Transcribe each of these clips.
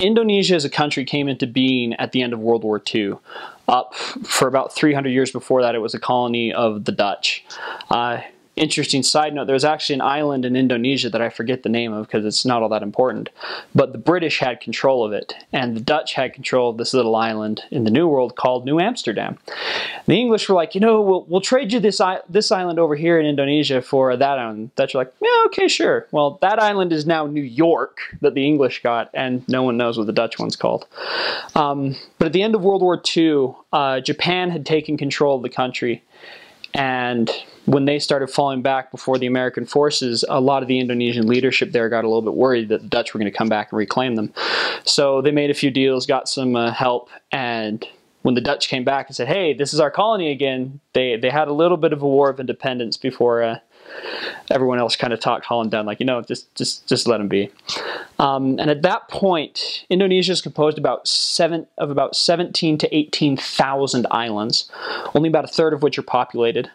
Indonesia as a country came into being at the end of World War II. Up for about 300 years before that, it was a colony of the Dutch. Interesting side note, there's actually an island in Indonesia that I forget the name of because it's not all that important, but the British had control of it, and the Dutch had control of this little island in the New World called New Amsterdam. The English were like, you know, we'll trade you this island over here in Indonesia for that island. The Dutch are like, yeah, okay, sure. Well, that island is now New York that the English got, and no one knows what the Dutch one's called. But at the end of World War II, Japan had taken control of the country, and when they started falling back before the American forces, a lot of the Indonesian leadership there got a little bit worried that the Dutch were going to come back and reclaim them. So they made a few deals, got some help, and when the Dutch came back and said, hey, this is our colony again, they had a little bit of a war of independence before everyone else kind of talked Holland down, like, you know, just let them be. And at that point, Indonesia is composed of about 17 to 18,000 islands, only about a third of which are populated.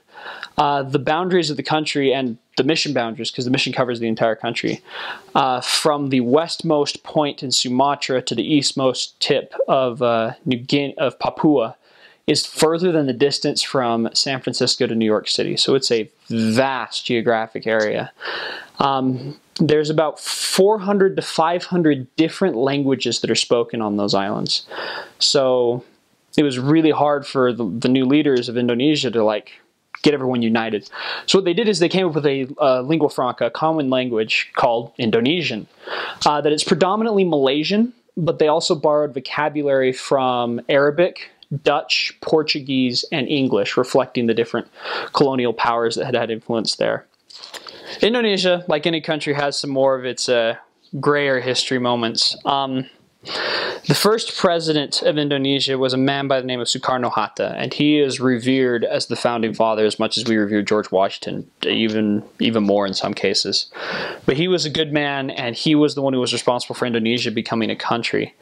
The boundaries of the country and the mission boundaries, because the mission covers the entire country, from the westmost point in Sumatra to the eastmost tip of Papua, is further than the distance from San Francisco to New York City. So it's a vast geographic area. There's about 400 to 500 different languages that are spoken on those islands. So it was really hard for the new leaders of Indonesia to like get everyone united. So what they did is they came up with a lingua franca, a common language called Indonesian. That it's predominantly Malaysian, but they also borrowed vocabulary from Arabic, Dutch, Portuguese, and English, reflecting the different colonial powers that had influence there. Indonesia, like any country, has some more of its grayer history moments. The first president of Indonesia was a man by the name of Soekarno-Hatta, and he is revered as the founding father as much as we revere George Washington, even more in some cases. But he was a good man, and he was the one who was responsible for Indonesia becoming a country.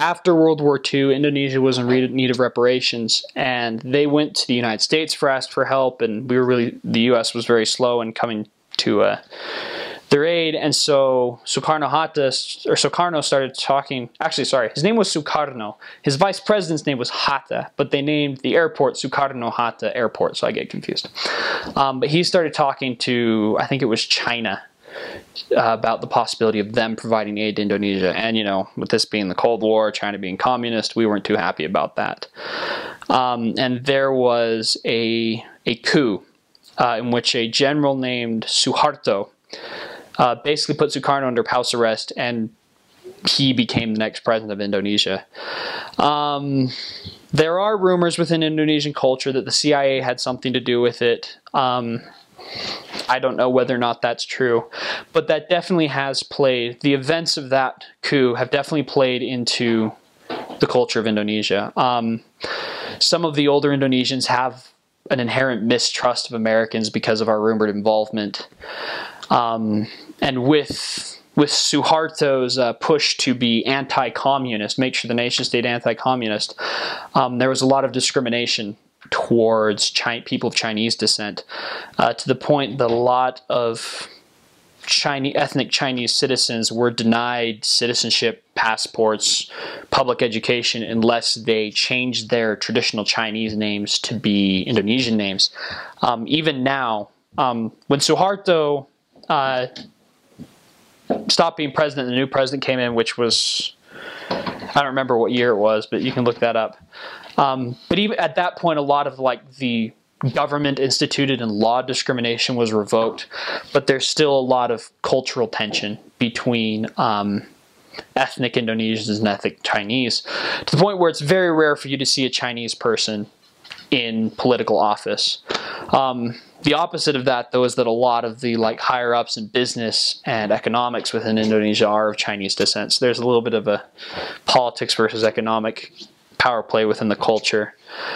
After World War II, Indonesia was in need of reparations, and they went to the United States for ask for help, and the U.S. was very slow in coming to their aid, and so Sukarno started talking. Actually, sorry, his name was Sukarno. His vice president's name was Hatta, but they named the airport Sukarno-Hatta Airport, so I get confused. But he started talking to, I think it was China, about the possibility of them providing aid to Indonesia. And, you know, with this being the Cold War, China being communist, we weren't too happy about that. And there was a coup in which a general named Suharto basically put Sukarno under house arrest, and he became the next president of Indonesia. There are rumors within Indonesian culture that the CIA had something to do with it. I don't know whether or not that's true, but that definitely has played, the events of that coup have definitely played into the culture of Indonesia. Some of the older Indonesians have an inherent mistrust of Americans because of our rumored involvement. And with Suharto's push to be anti-communist, make sure the nation stayed anti-communist, there was a lot of discrimination towards people of Chinese descent, to the point that a lot of ethnic Chinese citizens were denied citizenship, passports, public education, unless they changed their traditional Chinese names to be Indonesian names. Even now, when Suharto stopped being president, the new president came in, which was, I don't remember what year it was, but you can look that up. But even at that point, a lot of like the government instituted and law discrimination was revoked, but there's still a lot of cultural tension between ethnic Indonesians and ethnic Chinese, to the point where it's very rare for you to see a Chinese person in political office. The opposite of that, though, is that a lot of the higher ups in business and economics within Indonesia are of Chinese descent. So there's a little bit of a politics versus economic power play within the culture.